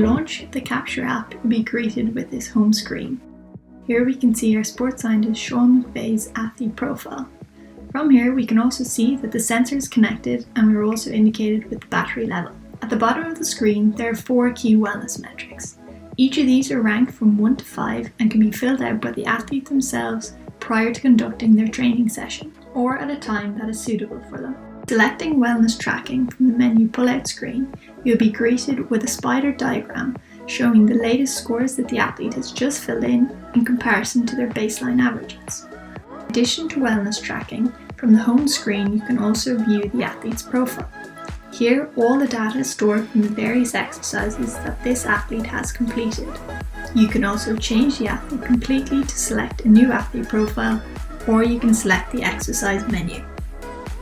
launch the Capture app, you'll be greeted with this home screen. Here we can see our sports scientist Sean McVeigh's athlete profile. From here we can also see that the sensor is connected, and we're also indicated with the battery level. At the bottom of the screen there are 4 key wellness metrics. Each of these are ranked from 1 to 5 and can be filled out by the athlete themselves prior to conducting their training session, or at a time that is suitable for them. Selecting wellness tracking from the menu pull-out screen, you'll be greeted with a spider diagram showing the latest scores that the athlete has just filled in comparison to their baseline averages. In addition to wellness tracking, from the home screen you can also view the athlete's profile. Here, all the data is stored from the various exercises that this athlete has completed. You can also change the athlete completely to select a new athlete profile, or you can select the exercise menu.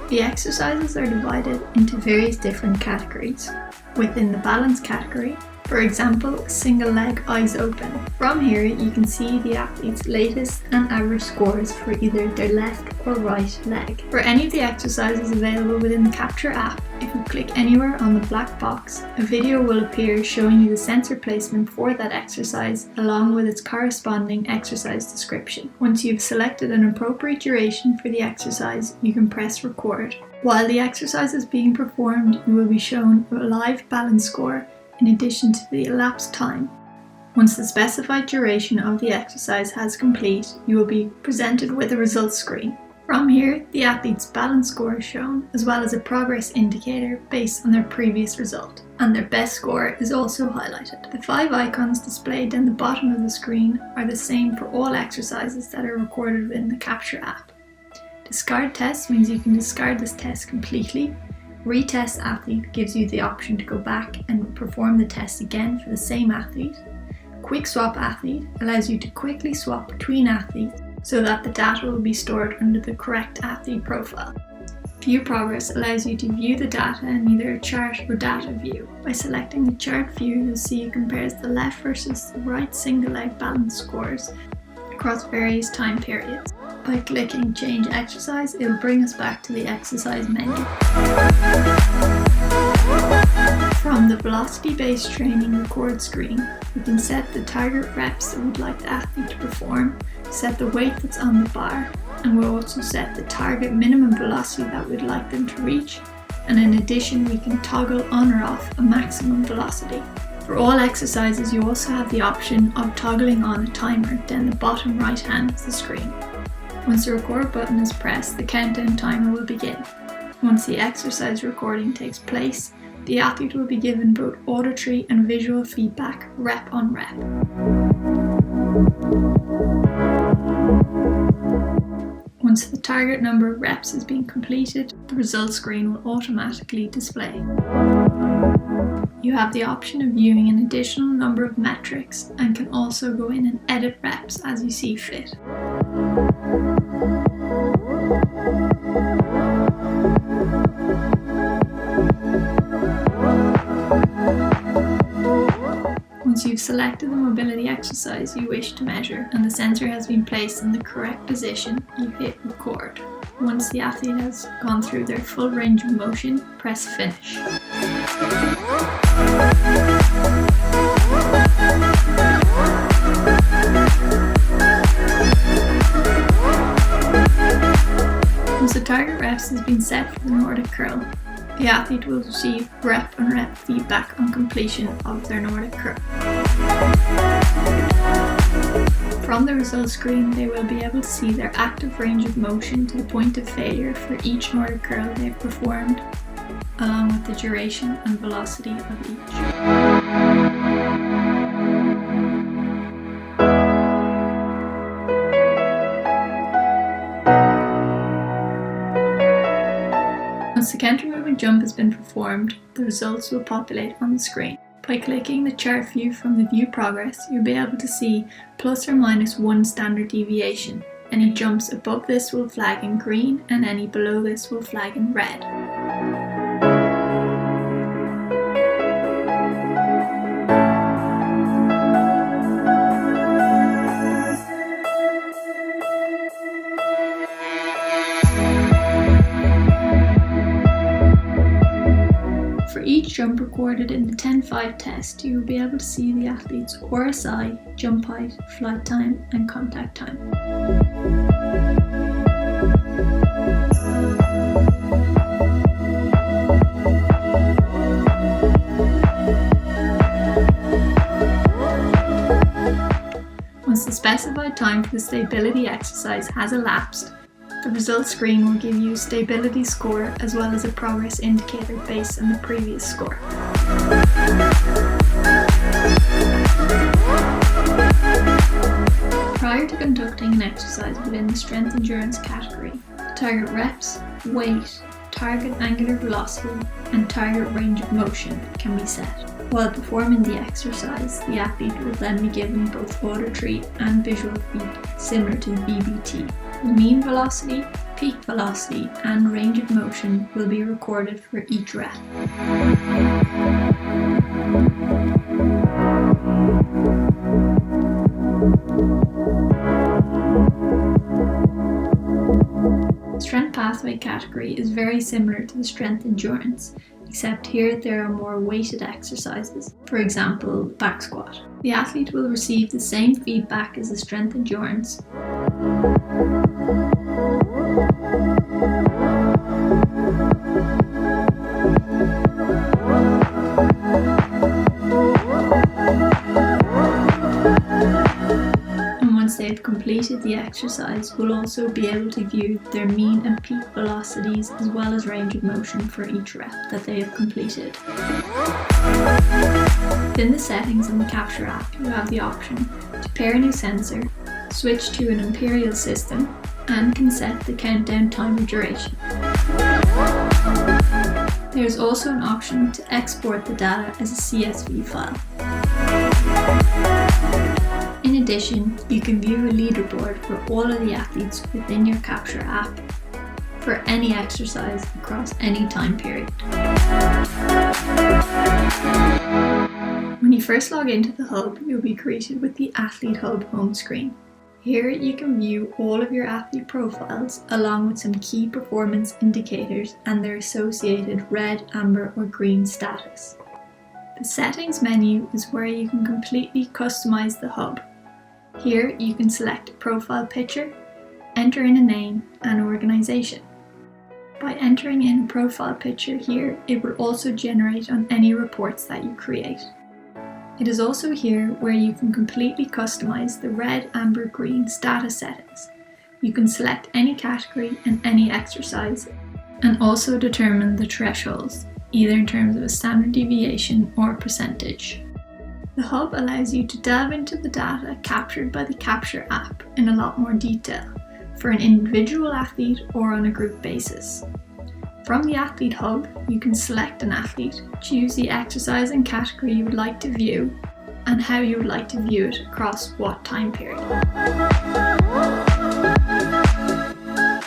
The exercises are divided into various different categories. Within the balance category, for example, single leg eyes open. From here you can see the athlete's latest and average scores for either their left or right leg. For any of the exercises available within the Capture app, if you click anywhere on the black box, a video will appear showing you the sensor placement for that exercise along with its corresponding exercise description. Once you've selected an appropriate duration for the exercise, you can press record. While the exercise is being performed, you will be shown a live balance score in addition to the elapsed time. Once the specified duration of the exercise has complete, you will be presented with a results screen. From here, the athlete's balance score is shown, as well as a progress indicator based on their previous result, and their best score is also highlighted. The 5 icons displayed down the bottom of the screen are the same for all exercises that are recorded within the Capture app. Discard test means you can discard this test completely. Retest athlete gives you the option to go back and perform the test again for the same athlete. Quick swap athlete allows you to quickly swap between athletes so that the data will be stored under the correct athlete profile. View progress allows you to view the data in either a chart or data view. By selecting the chart view, you'll see it compares the left versus the right single leg balance scores across various time periods. By clicking change exercise, it will bring us back to the exercise menu. From the velocity-based training record screen, you can set the target reps that we'd like the athlete to perform, set the weight that's on the bar, and we'll also set the target minimum velocity that we'd like them to reach, and in addition we can toggle on or off a maximum velocity. For all exercises, you also have the option of toggling on a timer down the bottom right hand of the screen. Once the record button is pressed, the countdown timer will begin. Once the exercise recording takes place, the athlete will be given both auditory and visual feedback, rep on rep. Once the target number of reps has been completed, the results screen will automatically display. You have the option of viewing an additional number of metrics and can also go in and edit reps as you see fit. Once you've selected the mobility exercise you wish to measure and the sensor has been placed in the correct position, you hit record. Once the athlete has gone through their full range of motion, press finish. Once the target reps has been set for the Nordic curl, the athlete will receive rep on rep feedback on completion of their Nordic curl. From the results screen, they will be able to see their active range of motion to the point of failure for each Nordic curl they've performed, along with the duration and velocity of each. Once the counter movement jump has been performed, the results will populate on the screen. By clicking the chart view from the view progress, you'll be able to see plus or minus 1 standard deviation. Any jumps above this will flag in green and any below this will flag in red. For each jump recorded in the 10-5 test, you will be able to see the athlete's RSI, jump height, flight time and contact time. Once the specified time for the stability exercise has elapsed, the results screen will give you a stability score as well as a progress indicator based on the previous score. Prior to conducting an exercise within the strength endurance category, target reps, weight, target angular velocity, and target range of motion can be set. While performing the exercise, the athlete will then be given both auditory and visual feedback similar to the VBT. The mean velocity, peak velocity, and range of motion will be recorded for each rep. The strength pathway category is very similar to the strength endurance, except here there are more weighted exercises, for example, back squat. The athlete will receive the same feedback as the strength endurance. And once they've completed the exercise, we'll also be able to view their mean and peak velocities as well as range of motion for each rep that they have completed. Within the settings on the Capture app, you have the option to pair a new sensor, switch to an imperial system, and can set the countdown time or duration. There is also an option to export the data as a CSV file. In addition, you can view a leaderboard for all of the athletes within your Capture app for any exercise across any time period. When you first log into the hub, you'll be greeted with the Athlete Hub home screen. Here you can view all of your athlete profiles along with some key performance indicators and their associated red, amber or green status. The settings menu is where you can completely customize the hub. Here you can select a profile picture, enter in a name and organization. By entering in a profile picture here, it will also generate on any reports that you create. It is also here where you can completely customize the red, amber, green status settings. You can select any category and any exercise and also determine the thresholds, either in terms of a standard deviation or percentage. The hub allows you to delve into the data captured by the Capture app in a lot more detail for an individual athlete or on a group basis. From the Athlete Hub, you can select an athlete, choose the exercise and category you would like to view, and how you would like to view it across what time period.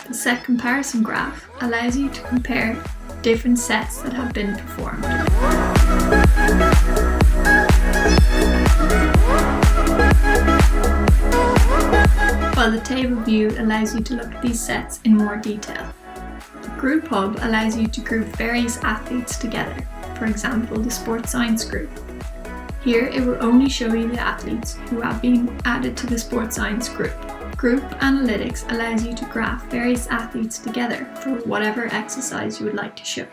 The set comparison graph allows you to compare different sets that have been performed. While the table view allows you to look at these sets in more detail. Group Hub allows you to group various athletes together, for example the sports science group. Here it will only show you the athletes who have been added to the sports science group. Group Analytics allows you to graph various athletes together for whatever exercise you would like to show.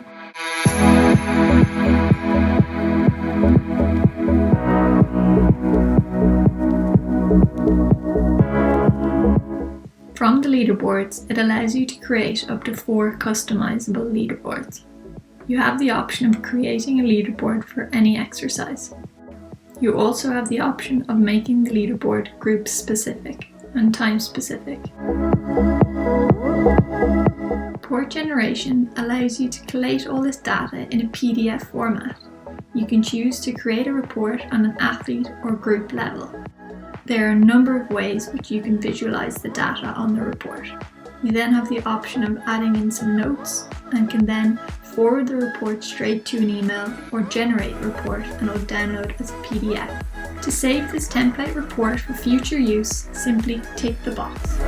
From the leaderboards, it allows you to create up to 4 customizable leaderboards. You have the option of creating a leaderboard for any exercise. You also have the option of making the leaderboard group specific and time specific. Report generation allows you to collate all this data in a PDF format. You can choose to create a report on an athlete or group level. There are a number of ways which you can visualize the data on the report. You then have the option of adding in some notes and can then forward the report straight to an email or generate a report and it will download as a PDF. To save this template report for future use, simply tick the box.